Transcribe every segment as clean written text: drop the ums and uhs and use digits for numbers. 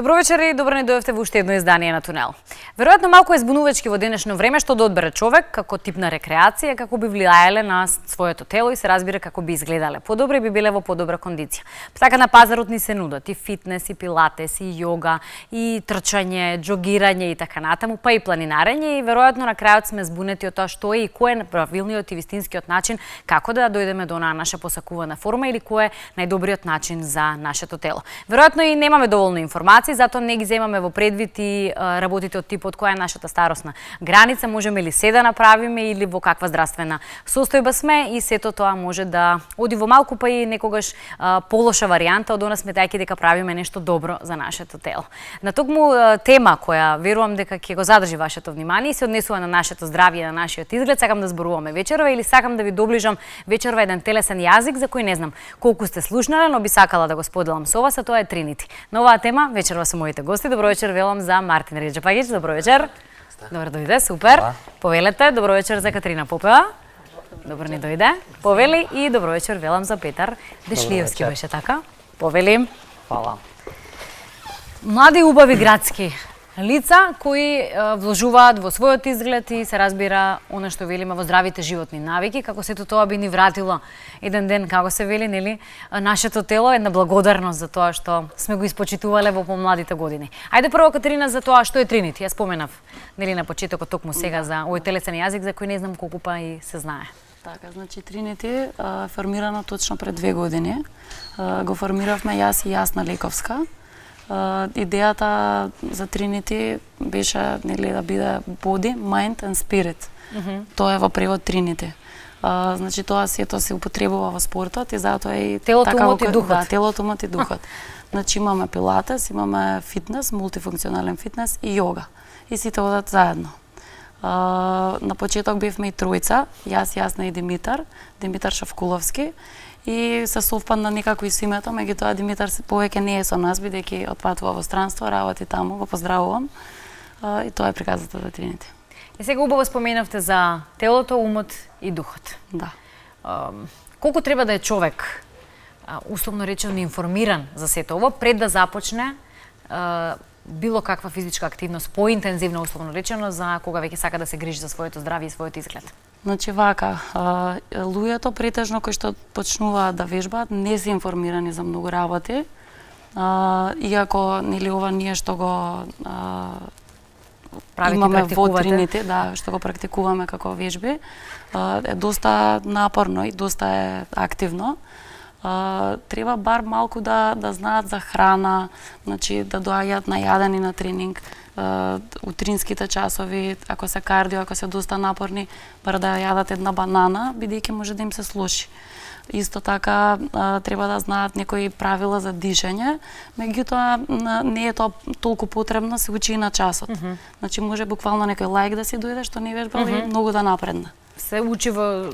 Добро вечер и добро ни дојдовте во уште едно издание на Тунел. Веројатно малку е збунувачки во денешно време што да одбере човек како тип на рекреација, како би влијаеле на своето тело и се разбира како би изгледале. Подобро би биле во подобра кондиција. Така на пазарот ни се нудат и фитнес, и пилатес, и јога, и трчање, џогирање и така натаму, па и планинарење, и веројатно на крајот сме збунети од тоа што е и кој е правилниот и вистинскиот начин како да дојдеме до наша посакувана форма или кој е најдобриот начин за нашето тело. Веројатно и немаме доволно информации, затоа не ги земаме во предвид и работите од типот која е нашата старосна граница, можеме ли се да направиме или во каква здравствена состојба сме, и сето тоа може да оди во малку па и некогаш полоша варијанта од она сметајќи дека правиме нешто добро за нашето тело. На токму тема која верувам дека ќе го задржи вашето внимание и се однесува на нашето здравје и на нашиот изглед, сакам да зборуваме вечерва или сакам да ви доближам вечерва еден телесен јазик за кој не знам колку сте слушнале, но би сакала да го споделам со вас, а тоа е Тринити. На оваа тема вечерва со моите гости. Добро вечер велам за Мартин Реџепагиќ. Добро вечер. Добро дојде, супер. Повелете, добро вечер за Катрина Попева. Добро ни дојде. Повели и добро вечер велам за Петар Дешлиевски, беше така? Повели. Фала. Млади убави градски лица кои вложуваат во својот изглед и се разбира она што велиме во здравите животни навики, како сето тоа би ни вратило еден ден, како се вели, нели, нашето тело една благодарност за тоа што сме го испочитувале во помладите години. Ајде прво, Катерина, за тоа што е Тринити. Јас споменав, нели, на почетокот токму сега за овој телесен јазик за кој не знам колку па и се знае. Така, значи Тринити формирано точно пред 2 години. Го формиравме јас и Јасна Лековска. Идејата за Тринити беше, нели, да биде body, mind and spirit. Тоа е во превод Тринити. Значи тоа сето се употребува во спортот и затоа и телото, умот и духот. Да, телото, умот и духот. Значи имаме пилатес, имаме фитнес, мултифункционален фитнес и јога. И сите одат заедно. На почеток бевме и тројца, јас, Јасна и Димитар Шавкуловски. И се совпадна некако и со името, меѓутоа Димитар повеќе не е со нас, бидејќи отпатува во странство, работи таму, го поздравувам. И тоа е приказата за Тринити. И сега убаво споменавте за телото, умот и духот. Да. Колку треба да е човек, условно речено, информиран за сето ово, пред да започне било каква физичка активност, поинтензивно, условно речено, за кога веќе сака да се грижи за своето здравје и својот изглед? Значи вака, луѓето претежно кои што почнуваат да вежбаат не се информирани за многу работи. Иако нели ова ние што го имаме во Тринити, да, што го практикуваме како вежби, е доста напорно и доста е активно. Треба бар малку да знаат за храна, значи да доаѓаат најадени на тренинг, утринските часови, ако се кардио, ако се доста напорни, бар да јадат една банана, бидејќи може да им се слоши. Исто така треба да знаат некои правила за дишење, меѓутоа не е тоа толку потребно, се учи и на часот. Значи може буквално некој лаик да си дојде што не вежбал и многу да напредне. Се учи во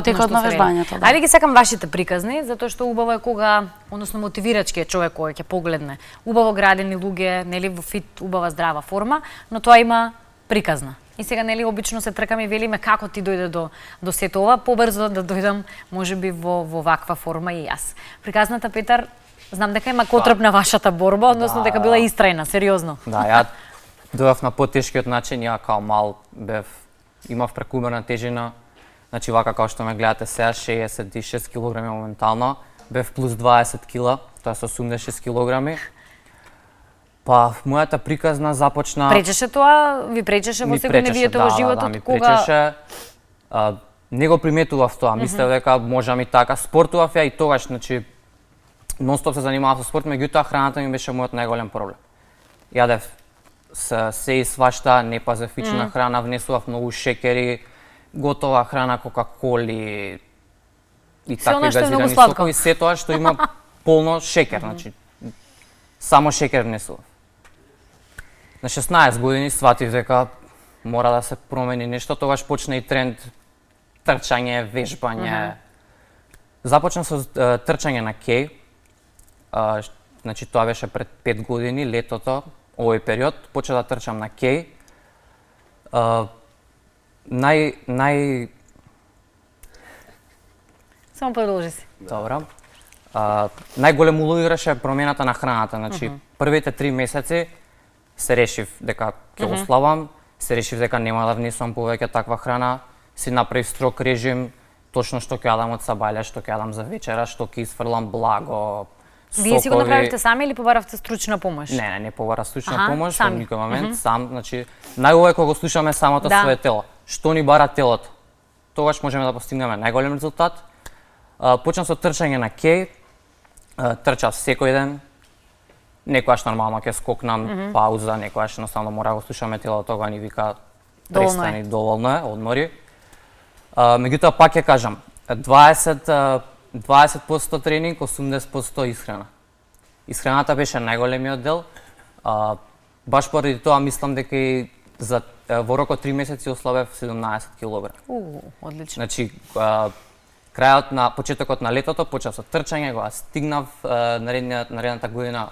текот на вежбањето. Да. Ајде ги сакам вашите приказни, затоа што убаво е кога, односно мотивирачки е човек кој ќе погледне убаво градени луѓе, нели, во фит, убава здрава форма, но тоа има приказна. И сега, нели, обично се тркаме и велиме како ти дојде до сето ова, побрзо да дојдам можеби во ваква форма и јас. Приказната, Петар, знам дека има котрп на вашата борба, односно дека била истрајна, сериозно. Да, ја дојдов на потешкиот начин, ја као мал имав прекумерна тежина, значи вака како што ме гледате сега, 66 кг моментално, бев плюс 20 кг, тоа се 86 кг. Па мојата приказна започна... Пречеше тоа? Ви пречеше во секој невијето во животот? Да, ми пречеше. Не го приметував тоа, мислев дека можам и така. Спортував ја и тогаш, значи, нонстоп се занимавав со спорт, меѓутоа храната ми беше мојот најголем проблем. Јадев се и свашта, непазифична храна, внесував многу шекери, готова храна, кока-коли и такви газирани сокови, се тоа што има полно шекер, значи само шекер внесував. На 16 години сватив дека мора да се промени нешто, тогаш почна и тренд трчање, вежбање. Започна со трчање на кеј, значи тоа беше пред 5 години, летото, овој период, почна да трчам на кеј. Само продолжи си. Добро. најголем улога играше промената на храната. Значи, првите 3 месеци се решив дека ќе го слабам, се решив дека нема да внесувам повеќе таква храна, си направив строг режим, точно што ќе јадам од сабајле, што ќе јадам за вечера, што ќе isfрлам благо, сокови. Вие си го направивте сами или побаравте стручна помош? Не побара стручна помош во сами. никој момент, сам, значи најубаво е кога го слушаме самото свое тело. Што ни бара телото? Тогаш можеме да постигнеме најголем резултат. Почнав со трчање на кеј, трчав секој ден. Некојаш нормално ќе скокнам, пауза, некојаш едноставно мора да го слушаме телото, тога ни вика престани, доволно е, одмори. Меѓутоа пак ќе кажам, 20% тренинг, 80% исхрана. Исхраната беше најголемиот дел. Баш поради тоа мислам дека и во рок од 3 месеци ослабев 17 кг. Одлично. Значи, почетокот на летото почнав со трчање, кога стигнав наредната година,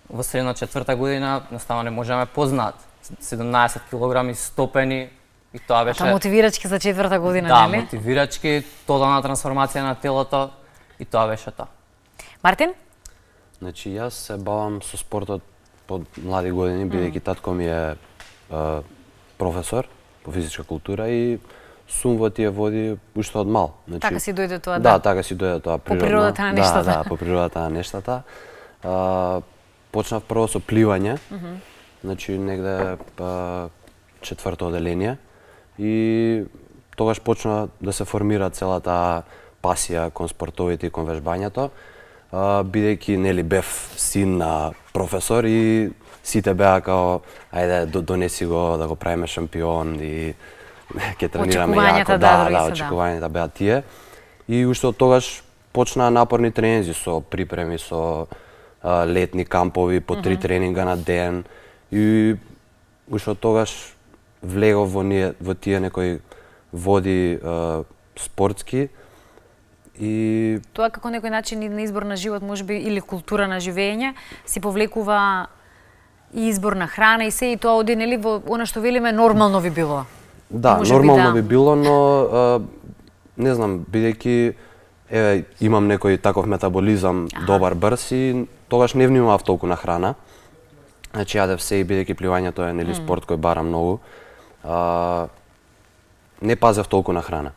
во средно 4-та година, едноставно не можеме познаат. 17 кг стопени и тоа беше... мотивирачки за 4-та година, да, нели? Да, мотивирачки, тотална трансформација на телото и тоа беше тоа. Мартин? Значи, јас се бавам со спортот под млади години, бидејќи татко ми е професор по физичка култура и сум во тие води уште од мал. Значи, така си дојде тоа, да? Да, така си дојде тоа природно. По природата на нештата. Да, по природата на нештата. Почнав прво со пливање, значи негде 4-то оделение и тогаш почна да се формира целата пасија кон спортовите и кон вежбањето, бидејќи нели бев син на професор и сите беа као ајде донеси го да го правиме шампион и ќе тренираме јако. Да, очекувањата беа тие. И уште од тогаш почнаа напорни тренинзи со припреми, со летни кампови по 3 тренинга на ден и уште од тогаш влегов во тие некои води спортски и тоа како некој начин на избор на живот, можеби или култура на живење, си повлекува и избор на храна и се и тоа оди нели во она што велиме нормално ви било. Да, нормално би било, но не знам, бидејќи имам некој таков метаболизам добар, брз и тогаш не внимавав толку на храна. Значи јадев се и бидејќи пливањето е нели спорт кој бара многу. Не пазев толку на храна.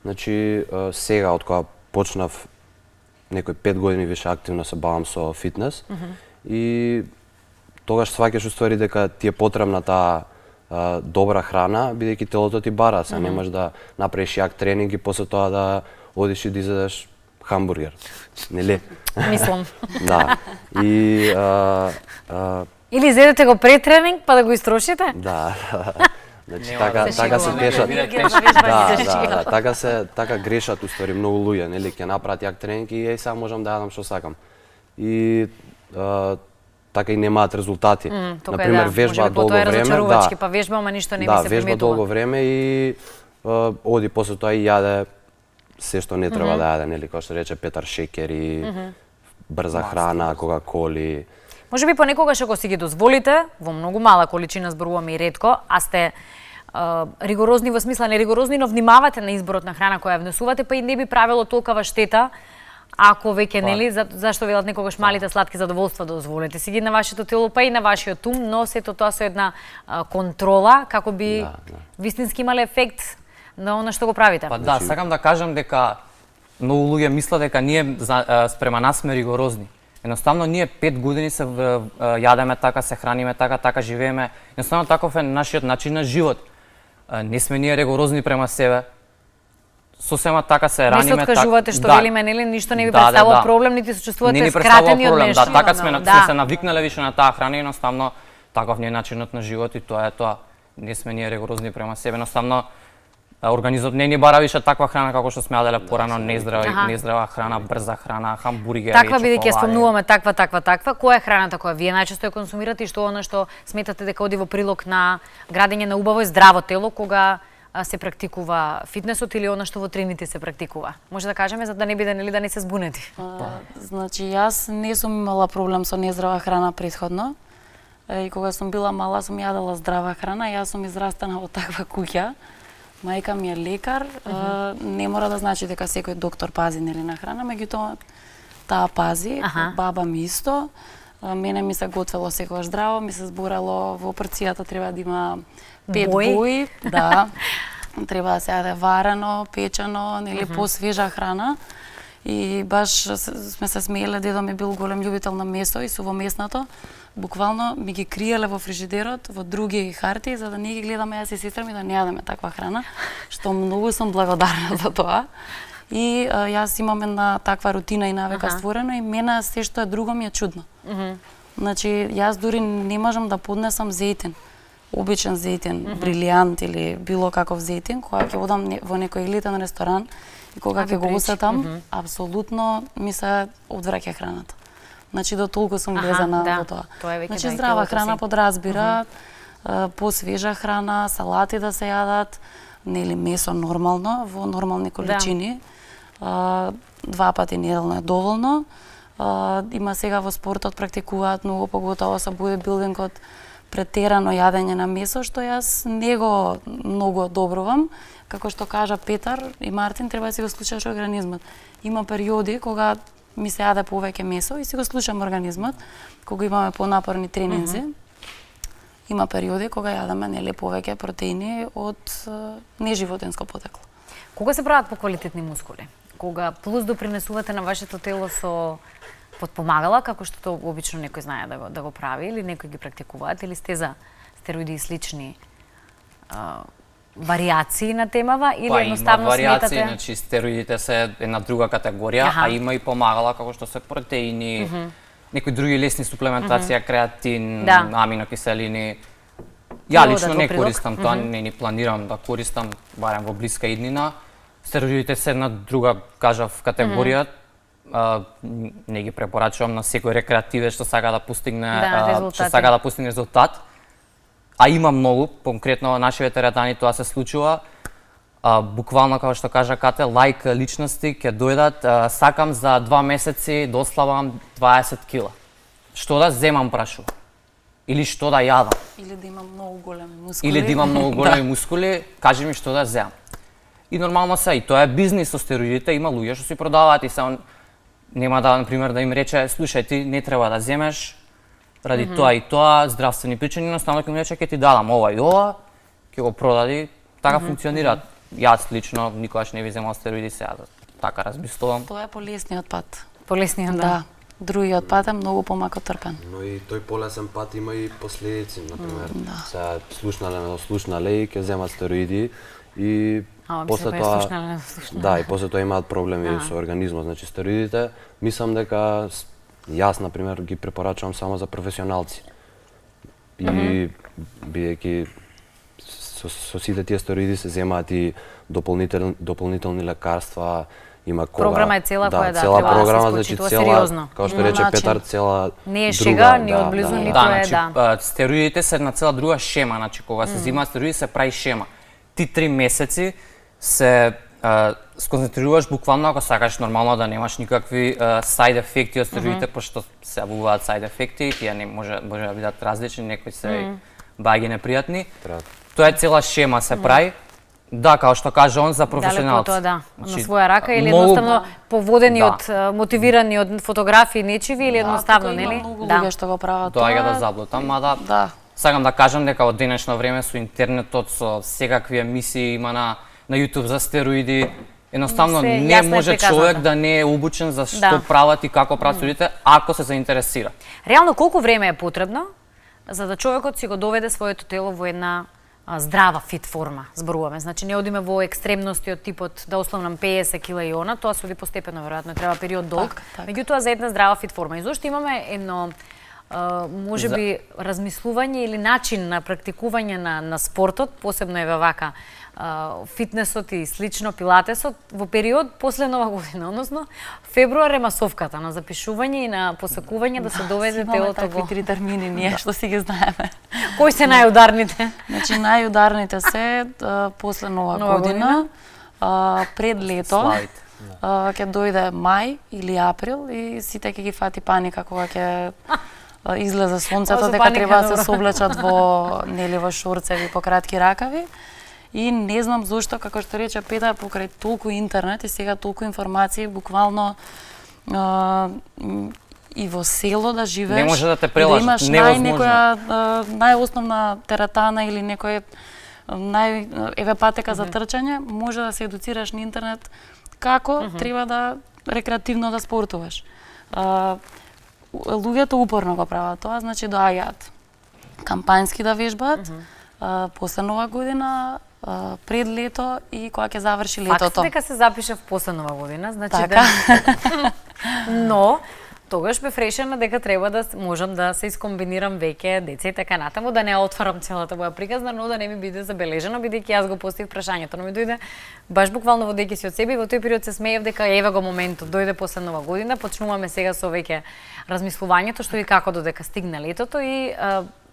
Значи сега од кога почнав некои 5 години више активно се бавам со фитнес и тогаш сваќаш уствари дека ти е потребна таа добра храна, бидејќи телото ти бара, се не можеш да направиш јак тренинг и после тоа да одиш и да изедеш хамбургер. Нели? Мислам. Да. И или изедете го пред тренинг па да го истрошите? Да. Значи така се грешат. Да, така грешат уствари многу луѓе, нели, ќе направат јак тренинг и сега можам да јадам што сакам. И така и немаат резултати. Например, вежба долго време, па вежба, ама ништо не ми Да, се вежба долго време и оди после тоа и јаде се што не треба да јаде, нели, како што рече Петар, шеќери, брза храна, кока-коли. Може би понекогаш ако си ги дозволите, во многу мала количина, зборуваме и ретко, а сте ригорозни во смисла не ригорозни, но внимавате на изборот на храна која внесувате, па и не би правило толкава штета ако веќе нели зашто велат некогаш малите сладки задоволства да дозволите си ги на вашето тело, па и на вашиот ум, но сето тоа со една контрола како би вистински имале ефект на она што го правите. Па да, сакам да кажам дека многу луѓе мислат дека ние спрема нас сме ригорозни. Едноставно ние 5 години се јадеме така, се храниме така, така живееме. Едноставно таков е нашиот начин на живот. Не сме ние ригорозни према себе. Сосема така се раниме. Не се откажувате што велиме, нели, ништо не ви представува проблем, нити се чувствувате скратени од нешто. Да, така сме се навикнале више на таа храна, едноставно таков не е начинот на живот и тоа е тоа. Не сме ние ригорозни према себе, едноставно организмот не ни бара више таква храна како што сме јаделе порано, нездрава храна, брза храна, хамбургери, таква бидејќи ја спомнуваме таква, која е храната која вие најчесто ја консумирате и што она што сметате дека оди во прилог на градење на убаво и здраво тело кога се практикува фитнесот или она што во трените се практикува? Може да кажеме за да не биде нели да не се збунети. Значи јас не сум имала проблем со нездрава храна претходно. И кога сум била мала сум јадела здрава храна, јас сум израстана во таква куќа. Мајка ми е лекар, не мора да значи дека секој доктор пази нели на храна, меѓутоа таа пази, Аха. баба ми исто. Мене ми се готвело секогаш здраво, ми се зборало во порцијата треба да има 5 Бои. бои, да. Треба да се јаде варено, печено, нели посвежа храна. И баш сме се смееле, дедо ми бил голем љубител на месо и сувомеснато. Буквално ми ги криеле во фрижидерот, во други харти, за да не ги гледаме јас и сестра ми да не јадеме таква храна, што многу сум благодарна за тоа. И јас имам една таква рутина и навика створена и мене се што е друго ми е чудно. Значи, јас дури не можам да поднесам зејтин, обичен зејтин, брилијант или било каков зејтин, кога ќе одам во некој елитен ресторан и кога ќе го усетам, апсолутно ми се одвраќа храната. Значи, до толку сум влезена да. во тоа. Тоа е веќе Значи, да, здрава телото храна си. подразбира, посвежа храна, салати да се јадат, нели месо нормално, во нормални количини. 2 пати неделно е доволно. Има сега во спортот практикуваат многу, поготово со бодибилдингот, претерано јадење на месо, што јас не го многу одобрувам. Како што кажа Петар и Мартин, треба да си го слушаш организмот. Има периоди кога ми се јаде повеќе месо и си го слушам организмот, кога имаме понапорни тренинзи. Има периоди кога јадеме нели повеќе протеини од неживотинско потекло. Кога се прават поквалитетни мускули? Кога плюс допринесувате на вашето тело со подпомагала, како што тоа обично некој знае да го прави, или некои ги практикуваат, или сте за стероиди и слични варијации на темава, или едноставно има варијации, сметате? значи стероидите се една друга категорија, Аха. а има и помагала како што се протеини, некои други лесни суплементација, креатин, Да. аминокиселини. Ја Било лично да не го прилог. користам тоа, не ни планирам да користам, барем во блиска иднина. Стероидите се една друга, кажав, категорија. Не ги препорачувам на секој рекреативец што сака да постигне резултати. што сака да постигне резултат. А има многу, конкретно нашите теретани тоа се случува. Буквално како што кажа Кате, лајк личности ќе дојдат, сакам за 2 месеци да ослабам 20 кила. Што да земам, прашува. Или што да јадам. Или да имам многу големи мускули. Или да имам многу големи мускули, кажи ми што да земам. И нормално се, и тоа е бизнис со стероидите, има луѓе што си продаваат и се нема да, например, да им рече, слушај, ти не треба да земеш ради тоа и тоа, здравствени причини, едноставно ќе им рече, ќе ти дадам ова и ова, ќе го продади, така функционираат. Јас лично никогаш не би земал стероиди сега, така размислувам. Тоа е полесниот пат. Полесниот, Да. Другиот пат е многу помако трпен. Но и тој полесен пат има и последици, например. Сега слушнале и ќе земат стероиди и после тоа да, и после тоа имаат проблеми со организмот. Значи стероидите, мислам дека јас например ги препорачувам само за професионалци. И бидејќи со сите тие стероиди се земаат и дополнителни лекарства, има кога Програма е цела која цела треба да се програма, исклучи, значи тоа цела, сериозно. како што Има рече начин. Петар, цела Не е друга, шега, ни одблизу, ни Да, тоа е, значи, стероидите се една цела друга шема, значи кога се земаат стероиди се прави шема. Ти 3 месеци се сконцентрируваш буквално ако сакаш нормално да немаш никакви сайд ефекти од стероидите, пошто се јавуваат сайд ефекти, тие не може да бидат различни, некои се баги непријатни. Тоа е цела шема се прави. Да, како што кажа он за професионалци. Далеко тоа, да. На Значи, своја рака или многу- едноставно поводени Да. од мотивирани од фотографии нечиви или едноставно, Тука нели? Има многу луѓе што го прават тоа. Доаѓа да заблутам, мада Да. сакам да кажам дека во денешно време со интернетот, со секакви емисии има на YouTube за стероиди, едноставно Се не јасно е може приказано. човек да не е обучен за што Да. прават и како прават стероидите, ако се заинтересира. Реално колку време е потребно за да човекот си го доведе своето тело во една здрава фит форма, зборуваме. Значи не одиме во екстремности од типот да ословнам 50 кила и она, тоа се оди постепено, веројатно треба период долг. Так. Меѓутоа за една здрава фит форма. И зошто имаме едно можеби размислување или начин на практикување на спортот, посебно еве вака фитнесот и слично пилатесот во период после Нова година, односно февруар е масовката на запишување и на посакување да се доведе Имаме телото такви во. 3 термини ние што си ги знаеме. Кои се најударните? Значи најударните се после Нова година, пред лето, Славите. ќе дојде мај или април и сите ќе ги фати паника кога ќе излезе сонцето, Ова со дека паника, треба да се добро. соблечат во шорцеви по кратки ракави. И не знам зошто, како што рече Петар, покрај толку интернет и сега толку информации, буквално и во село да живееш, Не може да те и прелажат, да имаш невозможно. некоја најосновна тератана или некој еве патека за трчање, може да се едуцираш на интернет како треба да рекреативно да спортуваш. Луѓето упорно го прават тоа, значи доаѓаат кампањски да вежбаат, после Нова година, пред лето и кога ќе заврши летото. Факт дека се запишав после Нова година, значи Така. Но тогаш бев решена дека треба да можам да се искомбинирам веќе деца и така натаму, да не отварам целата моја приказна, но да не ми биде забележано, бидејќи јас го поставив прашањето, но ми дојде баш буквално водејќи си од себе и во тој период се смеев дека еве го моментот, дојде после Нова година, почнуваме сега со веќе размислувањето што и како додека стигне летото и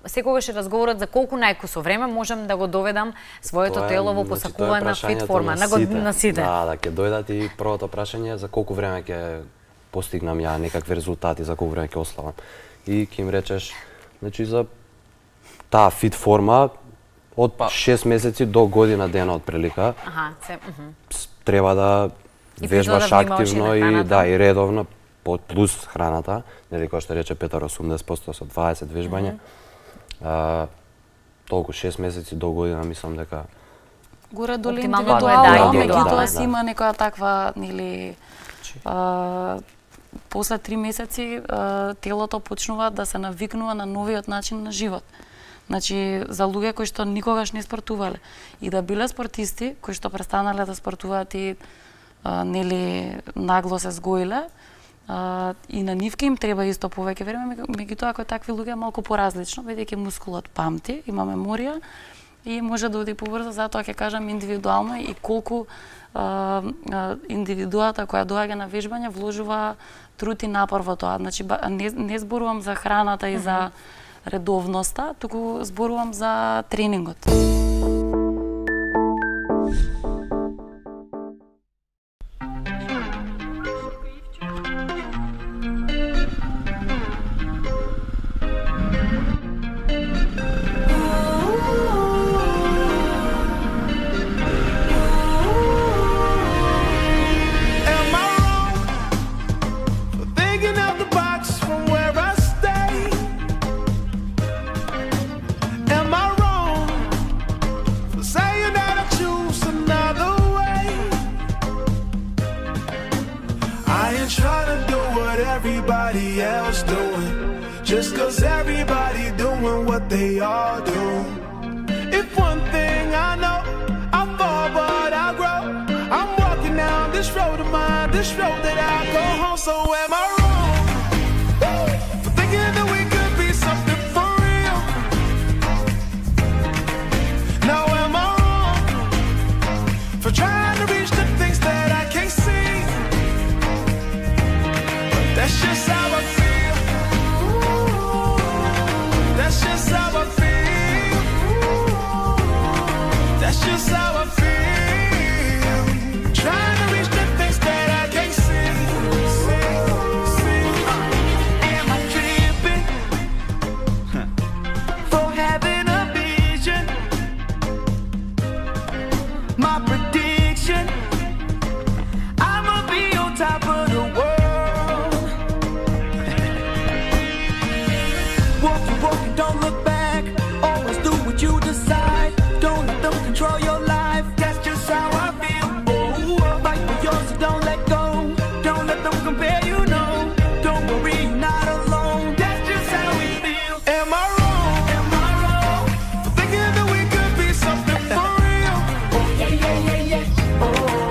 секогаш е разговорот за колку најку со време можам да го доведам своето тело во посакувана фит форма на сите. Да, ќе дојдат и првото прашање за колку време ќе постигнам ја некакви резултати, за колку време ќе ославам. И ќе им речеш, значи за таа фит форма од 6 месеци до година дена од прилика. Треба да вежбаш активно и да и редовно плюс храната, нели кој што рече Петар 80% со 20 вежбање. Толку 6 месеци до година мислам дека горе доле индивидуално, меѓутоа си има некоја таква нели после 3 месеци телото почнува да се навикнува на новиот начин на живот. Значи за луѓе кои што никогаш не спортувале и да биле спортисти кои што престанале да спортуваат и нели нагло се згоиле, и на нивке им треба исто повеќе време, меѓутоа кои такви луѓе малку поразлично, бидејќи мускулот памти, има меморија и може да оди побрзо, затоа ќе кажам индивидуално и колку индивидуата која доаѓа на вежбање вложува труд и напор во тоа. Значи не зборувам за храната и за редовноста, туку зборувам за тренингот. Everybody else doing, just 'cause everybody doing what they all do. If one thing I know, I fall but I grow. I'm walking down this road of mine, this road that I go home. So am I wrong for thinking that we could be something for real? Now am I wrong for trying to reach the things that I can't see? That's just how I feel. That's just how I feel. That's just how I feel. Trying to reach the things that I can't see. Am I tripping for having a vision? My prediction, I'ma be on top of the world. Don't look back, always do what you decide. Don't let them control your life, that's just how I feel. Oh, fight for yours, so don't let go. Don't let them compare, you know. Don't worry, you're not alone. That's just how we feel. Am I wrong? Am I wrong for thinking that we could be something for real? Oh yeah. Oh,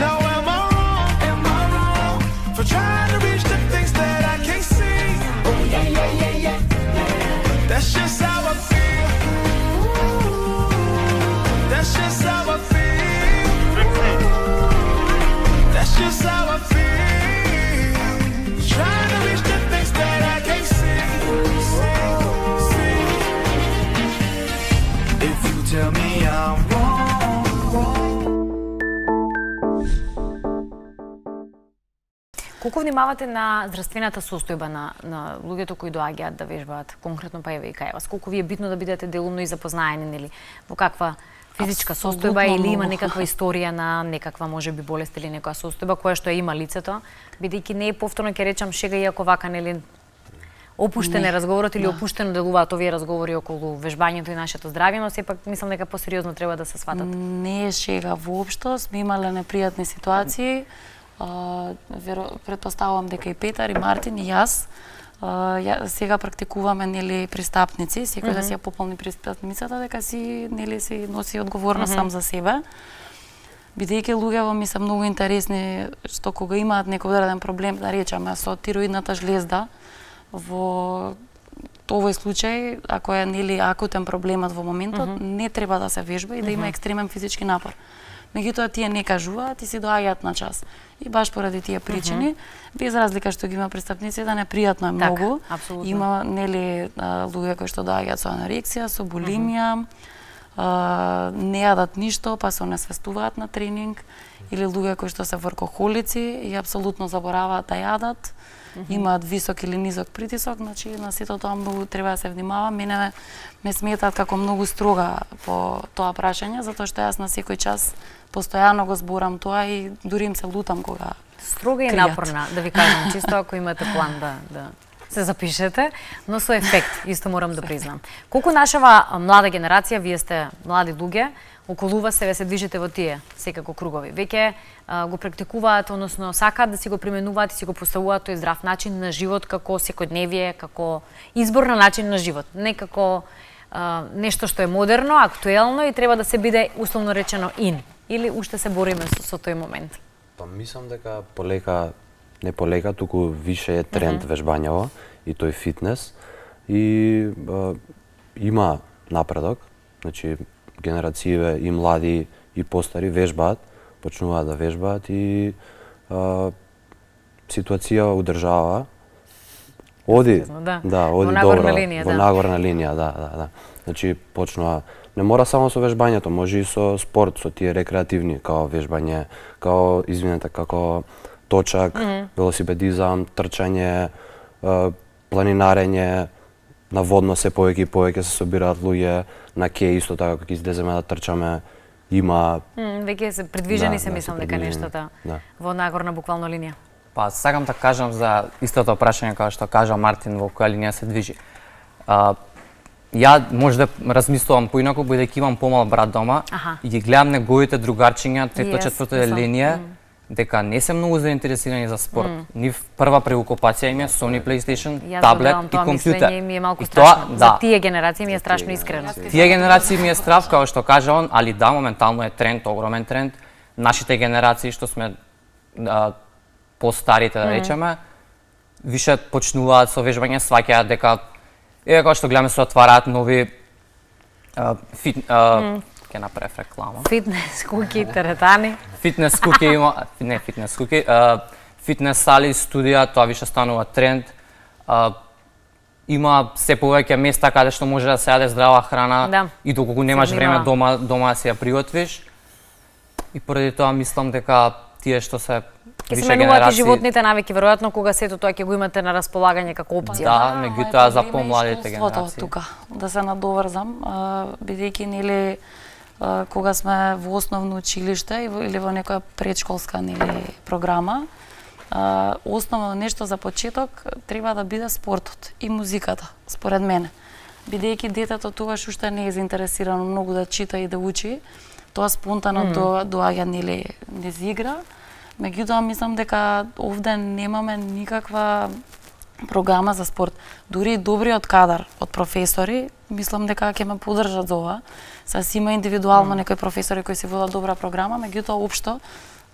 now am I wrong? Am I wrong for trying to reach the things that I can't see? Oh yeah. That's just how I feel. That's just how I feel. That's just how I feel. Trying to reach the things that I can't see. If you tell me I'm wrong. Колку внимавате на здравствената состојба на луѓето кои доаѓаат да вежбаат, конкретно па еве и кај вас? Колку ви е битно да бидете делумно и запознаени, нели, во каква Физичка Апсолутно состојба или има многу. некаква историја на некаква можеби болест или некоја состојба која што ја има лицето, бидејќи не е повторно ќе речам шега иако вака нели опуштен е разговорот или опуштено делуваат овие разговори околу вежбањето и нашето здравје, но сепак мислам дека посериозно треба да се сватат. Не е шега воопшто, сме имале непријатни ситуации. Претпоставувам дека и Петар, и Мартин, и јас сега практикуваме нели пристапници, секој да си ја пополни пристапницата, дека си нели си носи одговорност сам за себе. Бидејќи луѓето ми се многу интересни што кога имаат некој одреден проблем, да речеме со тироидната жлезда, во овој случај, ако е нели акутен проблемот во моментот, не треба да се вежба и да има екстремен физички напор. Меѓутоа тие не кажуваат и си доаѓаат на час. И баш поради тие причини, без разлика што ги има пристапници, да непријатно е многу. апсолутно. Има нели луѓе кои што доаѓаат со анорексија, со булимија, не јадат ништо, па се онесвестуваат на тренинг, или луѓе кои што се воркохолици и апсолутно забораваат да јадат, имаат висок или низок притисок, значи на сето тоа многу треба да се внимава. Мене ме сметаат како многу строга по тоа прашање, затоа што јас на секој час постојано го зборам тоа и дури им се лутам кога Строга и кријат. напорна, да ви кажам, чисто ако имате план да се запишете, но со ефект, исто морам да признам. Колку нашава млада генерација, вие сте млади луѓе, околу вас се движите во тие секако кругови. Веќе го практикуваат, односно сакаат да си го применуваат и си го поставуваат тој здрав начин на живот како секојдневие, како избор на начин на живот, не како нешто што е модерно, актуелно и треба да се биде условно речено ин. Или уште се бориме со тој момент? Па мислам дека полека, не полека, туку више е тренд вежбањево и тој фитнес и има напредок, значи генерацииве и млади и постари вежбаат, почнуваат да вежбаат и ситуација у држава оди, Да. оди Во нагорна добро, линија, во да. нагорна линија, да. Значи почнува, не мора само со вежбањето, може и со спорт, со тие рекреативни, као вежбање, као, извинете, како точак, велосипедизам, трчање, планинарење, на водно се повеќе и повеќе се собираат луѓе, на ке исто така кога ќе излеземе да трчаме, има Веќе се придвижени Да, се да, мислам се дека придвижени, нештата да. во нагорна буквално линија. Па сакам да кажам за истото прашање како што кажа Мартин во која линија се движи. Ја може да размислувам поинаку бидејќи имам помал брат дома и ги гледам неговите другарчиња трето четврто деление дека не се многу заинтересирани за спорт. Нив прва преокупација им е Sony PlayStation, таблет и компјутер. Јас ми е малку И тоа, страшно. За да. тие генерации ми е страшно искрено. Тие генерации ми е страв, како што кажа он, али да, моментално е тренд, огромен тренд. Нашите генерации што сме постарите, да речеме, више почнуваат со вежбање, сваќаат дека како што гледаме се отвараат нови ќе направев реклама. Фитнес, куки, теретани. Фитнес куки има, не фитнес куки, фитнес сали, студија, тоа више станува тренд. Има се повеќе места каде што може да се јаде здрава храна Да. и доколку немаш Се време внимава. дома да си ја приготвиш. И поради тоа мислам дека тие што се Ќе се више менуваат и генерации, животните навики, веројатно кога сето тоа ќе го имате на располагање како опција. Да, меѓутоа за проблема е помладите школството генерации. тука, да се надоврзам, бидејќи нели кога сме во основно училиште или во некоја предшколска нели програма, основно нешто за почеток треба да биде спортот и музиката, според мене. Бидејќи детето тогаш уште не е заинтересирано многу да чита и да учи, тоа спонтано доаѓа нели низ игра. Меѓутоа мислам дека овде немаме никаква програма за спорт. Дури и добриот кадар од професори, мислам дека ќе ме поддржат за ова. Се има индивидуално некои професори кои си водат добра програма, меѓутоа општо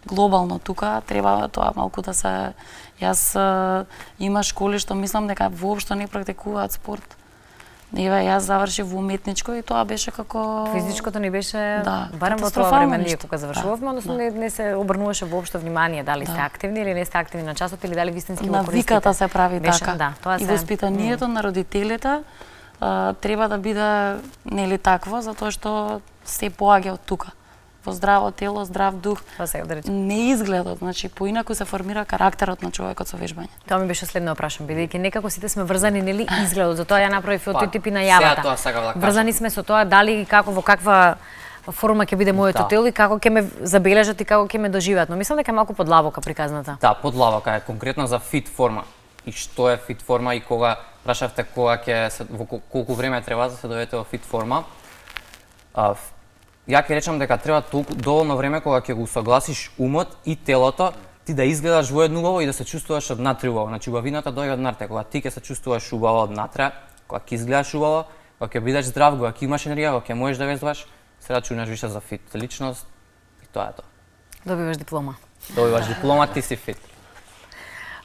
глобално тука треба тоа малку да се има школи што мислам дека воопшто не практикуваат спорт. Еве, јас завршив во уметничко и тоа беше како Физичкото ни беше Да, барем во тоа катастрофално време ние нешто. кога завршувавме, Да, односно да. не се обрнуваше воопшто внимание дали сте активни или не сте активни на часот или дали вистински го користите. навиката се прави Беше- така. Да, тоа и се воспитанието на родителите треба да биде нели такво, затоа што се поаѓа од тука. Во здраво тело, здрав дух, Тоа сега да речем. не изгледот, значи поинаку се формира карактерот на човекот со вежбање. Тоа ми беше следно прашам, бидејќи некако сите сме врзани нели изгледот, затоа ја направив од Па, тој тип и сега најавата. тоа сакав да кажам. Врзани сме со тоа дали и како во каква форма ќе биде моето Да. тело и како ќе ме забележат и како ќе ме доживеат. Но мислам дека е малку подлабока приказната. Да, подлабока е конкретно за фит форма. И што е фит форма и кога прашавте кога ќе се во колку време треба да се доведете во фит форма. Ја ќе речам дека треба толку доволно време кога ќе го усогласиш умот и телото ти да изгледаш воедно убаво и да се чувствуваш однатре убаво. Значи убавината доаѓа однатре, кога ти ќе се чувствуваш убаво однатре, кога ќе изгледаш убаво, кога ќе бидеш здрав, кога ќе имаш енергија, кога ќе можеш да везваш, се рачунаш више за фит личност и тоа е тоа. Добиваш диплома. Добиваш диплома, ти си фит.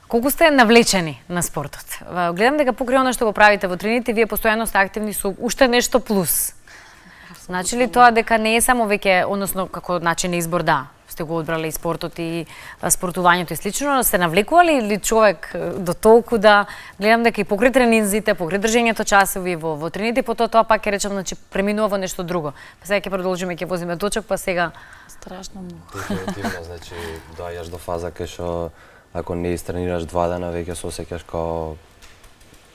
Колку сте навлечени на спортот? Гледам дека покрај она што го правите во трените, вие постојано сте активни со уште нешто плюс. Значи ли тоа дека не е само веќе, односно како начин на избор, да, сте го одбрале и спортот и спортувањето и слично, но сте навлекували ли човек до толку да гледам дека и покрај тренинзите, покрај држењето часови во трените, потоа тоа пак ќе речам, значи преминува во нешто друго. Па сега ќе продолжиме, ќе возиме точок, па сега Страшно многу. Дефинитивно, значи доаѓаш до фаза кај што ако не истренираш 2 дена веќе се осеќаш како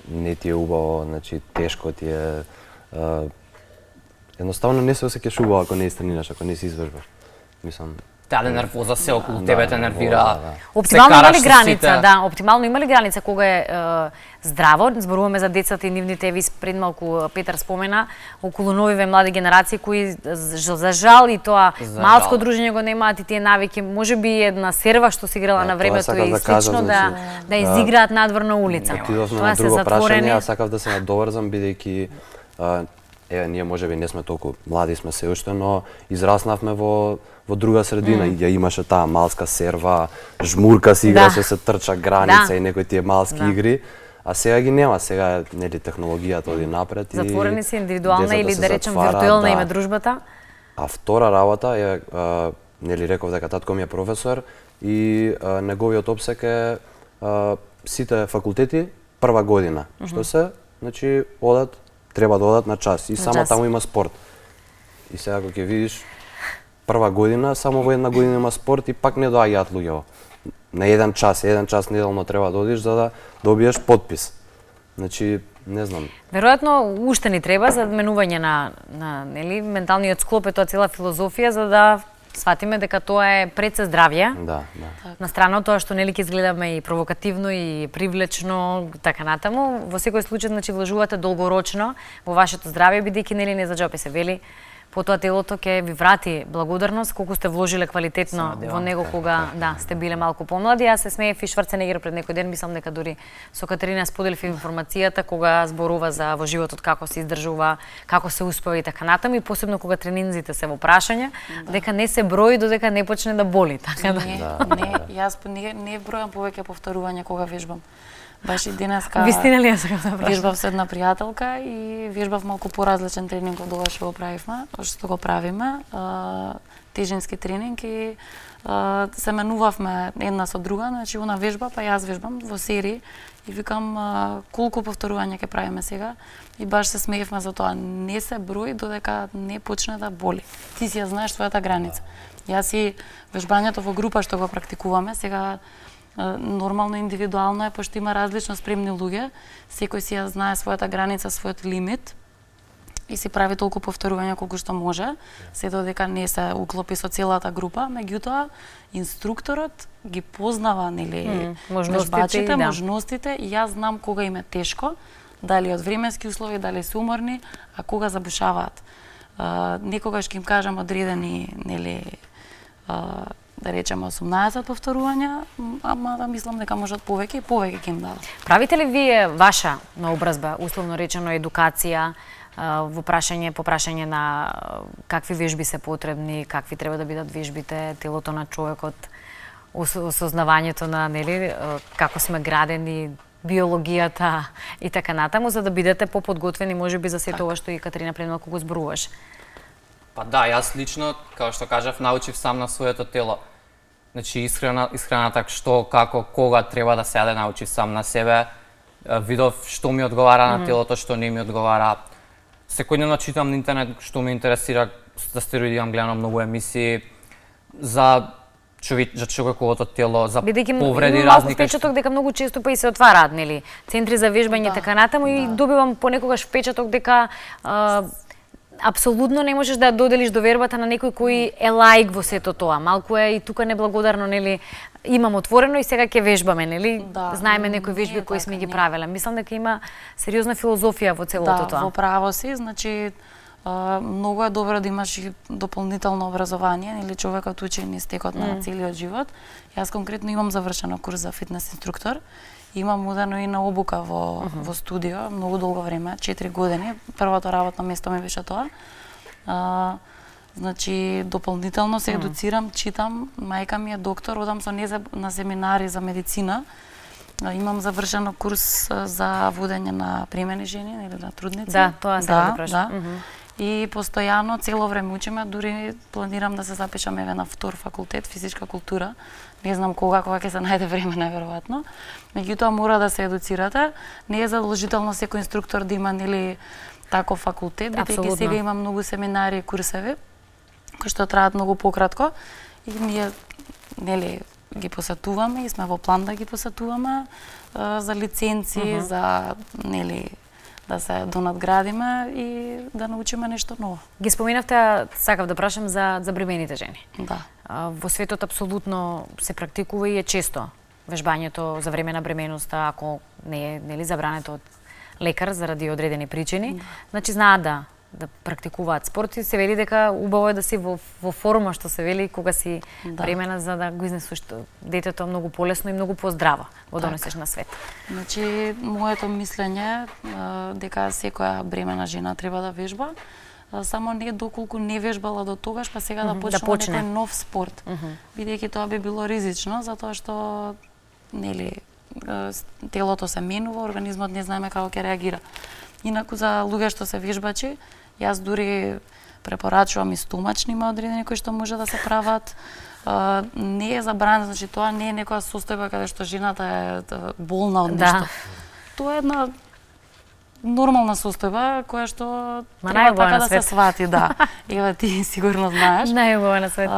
не ти е убаво, значи тешко ти е. Едноставно не се осеќаш убаво ако не истренираш, ако не си извежбаш. Мислам, Таа нервоза се околу тебе те нервира. да. оптимално има ли караш со граница? сите. Да, оптимално има ли граница кога е здраво? Зборуваме за децата и нивните, ви пред малку Петар спомена, околу новиве млади генерации кои за жал и тоа За малско жал. дружење го немаат и тие навики, можеби една серва што си играла Да, на тоа времето сакав и да кажам, слично значи, да изиграат надвор на улица. отидовме Тоа на се друго затворени. прашање, а сакав да се надоврзам бидејќи ние можеби не сме толку млади сме се уште, но израснавме во друга средина и ја имаше таа малска серва, жмурка си играше, се трча граница Да. и некои тие малски игри. А сега ги нема, сега е нели технологијата оди напред и Затворени се индивидуална децата или се да речем затвара, виртуелна да. им е дружбата. А втора работа е, нели реков дека татко ми е професор и неговиот опсек е сите факултети прва година. Што се? Значи треба да одат на час и само час. таму има спорт. И сега кога ќе видиш прва година, само во една година има спорт и пак не доаѓаат луѓе. На еден час неделно треба да одиш за да добиеш подпис. Значи, не знам. Веројатно уште ни треба за менување на нели менталниот склоп, е тоа цела филозофија за да сватиме дека тоа е пред се здравје. Да. На страна од тоа што нели ќе изгледаме и провокативно и привлечно така натаму, во секој случај значи вложувате долгорочно во вашето здравје бидејќи нели не за џабе се вели потоа телото ќе ви врати благодарност колку сте вложиле квалитетно во него кога сте биле малку помлади. Јас се смеев и Шварценегер пред некој ден, мислам дека дури со Катерина споделив информацијата кога зборува за во животот како се издржува, како се успева и така натаму и посебно кога тренинзите се во прашање, дека не се брои додека не почне да боли, така да. Јас не бројам повеќе повторувања кога вежбам. Баш и денеска Вистина ли ја сакам да прашам? вежбав со една пријателка и вежбав малку поразличен тренинг од ова што го правивме, што го правиме, тежински тренинг и се менувавме една со друга, значи она вежба, па јас вежбам во серии и викам колку повторувања ќе правиме сега и баш се смеевме за тоа, не се брои додека не почне да боли. Ти си ја знаеш својата граница. Јас и вежбањето во група што го практикуваме, сега нормално индивидуално е, пошто има различно спремни луѓе, секој си ја знае својата граница, својот лимит и си прави толку повторувања колку што може, се додека не се уклопи со целата група, меѓутоа инструкторот ги познава нели вежбачите, можностите и јас знам кога им е тешко, дали од временски услови, дали се уморни, а кога забушаваат. Некогаш ќе им кажам одредени нели да речеме 18 повторувања, ама да мислам дека можат повеќе и повеќе ќе им дадат. Правите ли вие ваша наобразба, условно речено едукација, во по прашање на какви вежби се потребни, какви треба да бидат вежбите, телото на човекот, осознавањето на нели како сме градени, биологијата и така натаму, за да бидете поподготвени можеби за сето ова што и Катерина пред малку го зборуваш. Па да, јас лично, како што кажав, научив сам на своето тело. Значи исхраната што, како, кога треба да се јаде, научив сам на себе. Видов што ми одговара на телото, што не ми одговара. Секојдневно читам на интернет што ме интересира, за стероиди имам гледано многу емисии, за човековото тело, за повреди разни впечаток дека многу често па и се отвараат нели центри за вежбање така натаму и добивам понекогаш впечаток дека апсолутно не можеш да доделиш довербата на некој кој е лаик во сето тоа. Малку е и тука неблагодарно, нели, имам отворено и сега ќе вежбаме, нели? Да, Знаеме некои не вежби е кои така, сме ги не. правеле. Мислам дека има сериозна филозофија во целото Да, тоа. во право си, значи многу е добро да имаш и дополнително образование, нели човекот учи низ текот на целиот живот. Јас конкретно имам завршено курс за фитнес инструктор. Имам удено и на обука во студио, многу долго време, 4 години. Првото работно место ми беше тоа. Значи, дополнително се едуцирам, читам. Мајка ми е доктор, одам со неја на семинари за медицина. Имам завршено курс за водење на премени жени или на трудници. Да, тоа сега да прашам. И постојано цело време учиме, дури планирам да се запишам еве на втор факултет физичка култура. Не знам кога ќе се најде време најверојатно. Меѓутоа мора да се едуцирате. Не е задолжително секој инструктор да има нели таков факултет, бидејќи сега има многу семинари и курсеви кои што траат многу пократко и ние нели ги посетуваме и сме во план да ги посетуваме за лиценци, за нели да се донадградиме и да научиме нешто ново. Ги споменавте, сакав да прашам за бремените жени. Да. Во светот апсолутно се практикува и е често вежбањето за време на бременоста, ако не е нели забрането од лекар заради одредени причини. Значи знаат да практикуваат спорт и се вели дека убаво е да си во форма, што се вели кога си бремена, за да го изнесеш детето многу полесно и многу поздраво го донесеш на свет. Значи моето мислење дека секоја бремена жена треба да вежба, само не доколку не вежбала до тогаш, па сега да почне некој нов спорт. Бидејќи тоа би било ризично, затоа што нели телото се менува, организмот не знаеме како ќе реагира. Инаку за луѓе што се вежбачи, јас дури препорачувам и стомачни има одредени кои што може да се прават. Не е забрано, значи тоа не е некоја состојба каде што жената е болна од нешто. Тоа е една нормална состојба која што треба така да се свати, да. Ева ти сигурно знаеш. Најубава на свет.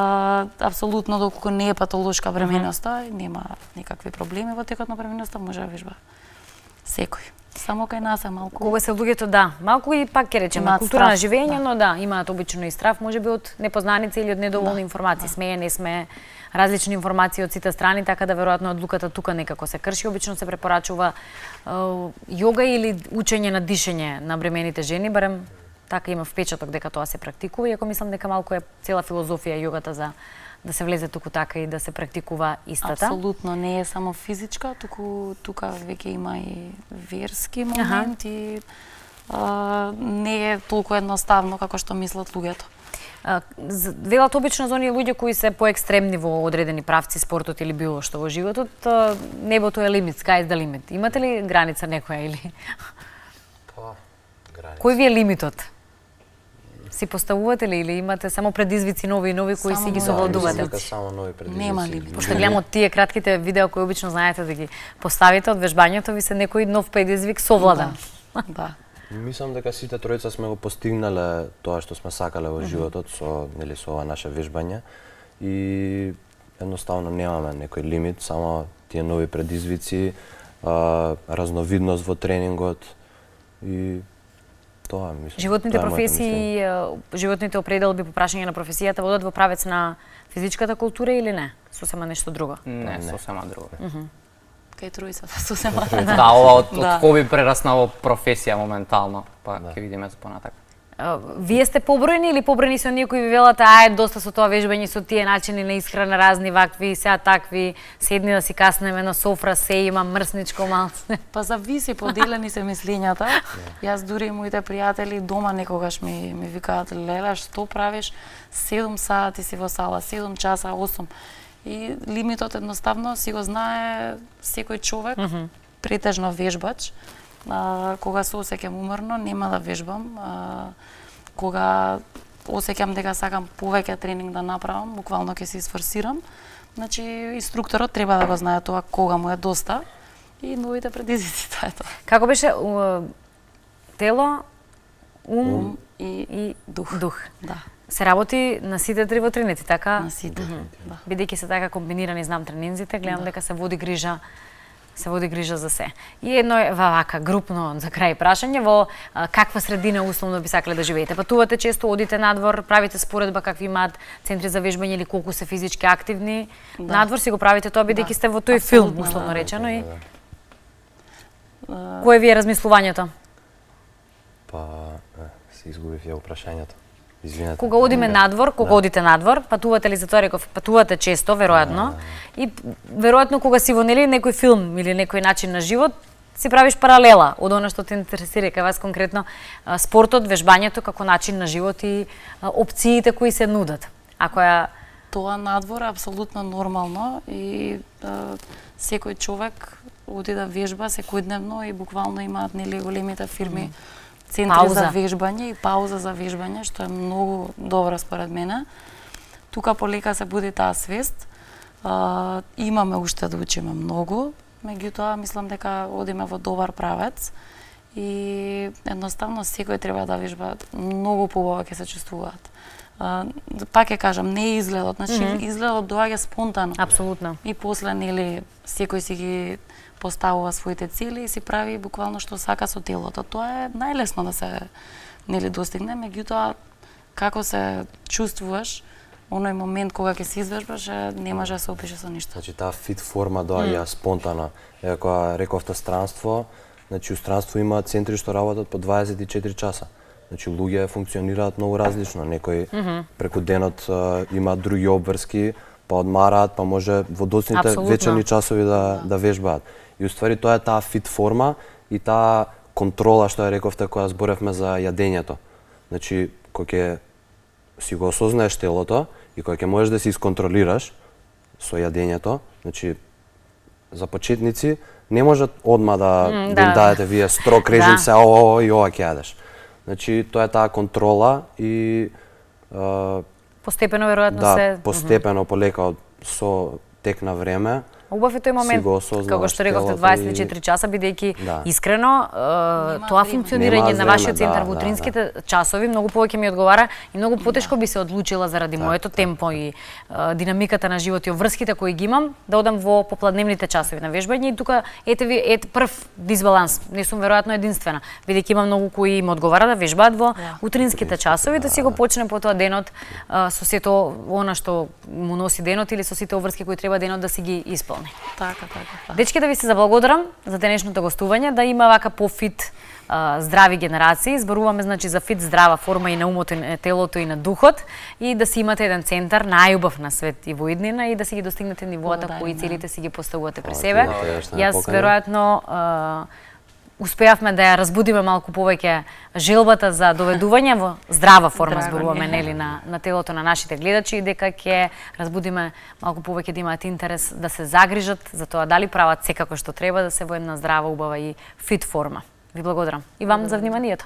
Апсолутно доколку не е патолошка бременоста, нема никакви проблеми во текот на бременоста, може да вежба секој. Само кај нас е малку. Кога се луѓето малку и пак ќе речеме култура на живење, но имаат обично и страв, можеби од непознаница или од недоволни информации. Смее, не сме, различни информации од сите страни, така да веројатно одлуката тука некако се крши. Обично се препорачува јога или учење на дишење на бремените жени, барем така има впечаток дека тоа се практикува, иако мислам дека малку е цела филозофија јогата за да се влезе туку така и да се практикува истата. Апсолутно, не е само физичка, туку тука веќе има и верски момент и не е толку едноставно како што мислат луѓето. Велат обично за оние луѓе кои се поекстремни во одредени правци, спортот или било што во животот, небото е лимит, sky is the limit. Имате ли граница некоја или? Граница. Кој ви е лимитот? Си поставувате ли или имате само предизвици нови и нови кои си ги совладувате? Само нови предизвици. Нема лимит. Пошто гледам од тие кратките видеа кои обично знаете да ги поставите од вежбањето, ви се некој нов предизвик совладан. Да. Мислам дека сите тројца сме го постигнале тоа што сме сакале во животот со нели со ова наше вежбање и едноставно немаме некој лимит, само тие нови предизвици, разновидност во тренингот и тоа мислам. Животните професии, животните определби по прашање на професијата водат во правец на физичката култура или не? Сосема нешто друго? Не, сосема друго. Кај тројцата сосема. Да, ова од хоби прерасна во професија моментално, па ќе видиме за понатака. Вие сте побројни или побројни со оние кои ви велат доста со тоа вежбање, со тие начини на исхрана, разни вакви, сега такви, седни да си каснеме на софра, се има мрсничко малце. Па зависи, поделени се мислењата. Јас дури и моите пријатели дома некогаш ми викаат: "Лела, што правиш? 7 сати си во сала, 7 часа, 8." И лимитот едноставно си го знае секој човек, претежно вежбач. Кога се осеќам уморно, нема да вежбам. Кога осеќам дека сакам повеќе тренинг да направам, буквално ќе се изфорсирам. Значи, инструкторот треба да го знае тоа кога му е доста и новите предизвици, тоа е тоа. Како беше тело, ум и дух. Да. Се работи на сите три во тренинзи, така? На сите. Да. Бидејќи се така комбинирани, знам тренинзите, гледам дека се води грижа се води грижа за се. И едно е вака групно за крај прашање, во каква средина условно би сакале да живеете? Патувате често, одите надвор, правите споредба какви имаат центри за вежбање или колку се физички активни? Надвор си го правите тоа бидејќи сте во тој филм условно речено и кое ви е размислувањето? Па, се изгубив ја прашањето. Извинете. Кога одиме надвор, кога одите надвор, патувате ли, затоа реков, патувате често, веројатно, и веројатно кога си во нели некој филм или некој начин на живот, си правиш паралела од она што те интересира кај вас конкретно спортот, вежбањето како начин на живот и опциите кои се нудат. Ако ја Тоа надвор е апсолутно нормално и секој човек оди да вежба секојдневно и буквално имаат нели големите фирми центри Пауза. за вежбање и пауза за вежбање, што е многу добро според мене. Тука полека се буди таа свест. Имаме уште да учиме многу, меѓутоа мислам дека одиме во добар правец и едноставно секој треба да вежба, многу побава ќе се чувствуваат. Пак ќе кажам, не е изгледот, значи изгледот доаѓа спонтано. апсолутно. И после нели секој си ги поставува своите цели и си прави буквално што сака со телото. Тоа е најлесно да се нели достигне, меѓутоа како се чувствуваш оној момент кога ќе се извежбаш, не може да се опише со ништо. Значи таа фит форма доаѓа спонтано. Ева кога рековте странство, значи у странство има центри што работат по 24 часа. Значи луѓе функционираат многу различно. Некои преку денот имаат други обврски, па одмараат, па може во доцните Апсолутно. вечерни часови да вежбаат. И уствари тоа е таа фит форма и таа контрола што ја рековте кога зборевме за јадењето. Значи кога ќе си го осознаеш телото и кога ќе можеш да се исконтролираш со јадењето, значи за почетници не можат одма да им дадете вие строг режим се ово и ова ќе јадеш. Значи тоа е таа контрола и Постепено веројатно да, се постепено полека со тек на време. Убав е тој момент, Си го осознаваш како што рековте, телото 24 часа, бидејќи Да. искрено тоа време. функционирање Нема на вашиот време, центар да, во да, утринските часови многу повеќе ми одговара и многу потешко би се одлучила заради моето темпо и динамиката на живот и обврските кои ги имам, да одам во попладневните часови на вежбање и тука ете ви прв дисбаланс. Не сум веројатно единствена, бидејќи има многу кои им одговара да вежбаат во утринските часови, да си го почне потоа денот со сето она што му носи денот или со сите обврски кои треба денот да си ги исполни. Така. Дечки, да ви се заблагодарам за денешното гостување, да има вака пофит здрави генерации. Зборуваме значи за фит здрава форма и на умото, и на телото, и на духот и да си имате еден центар најубав на свет и во иднина и да си ги достигнете нивоата кои целите си ги поставувате при себе. Јас веројатно успеавме да ја разбудиме малку повеќе желбата за доведување во здрава форма, зборуваме нели на телото на нашите гледачи и дека ќе разбудиме малку повеќе да имаат интерес да се загрижат за тоа дали прават секако што треба да се во една здрава, убава и фит форма. Ви благодарам и вам за вниманието.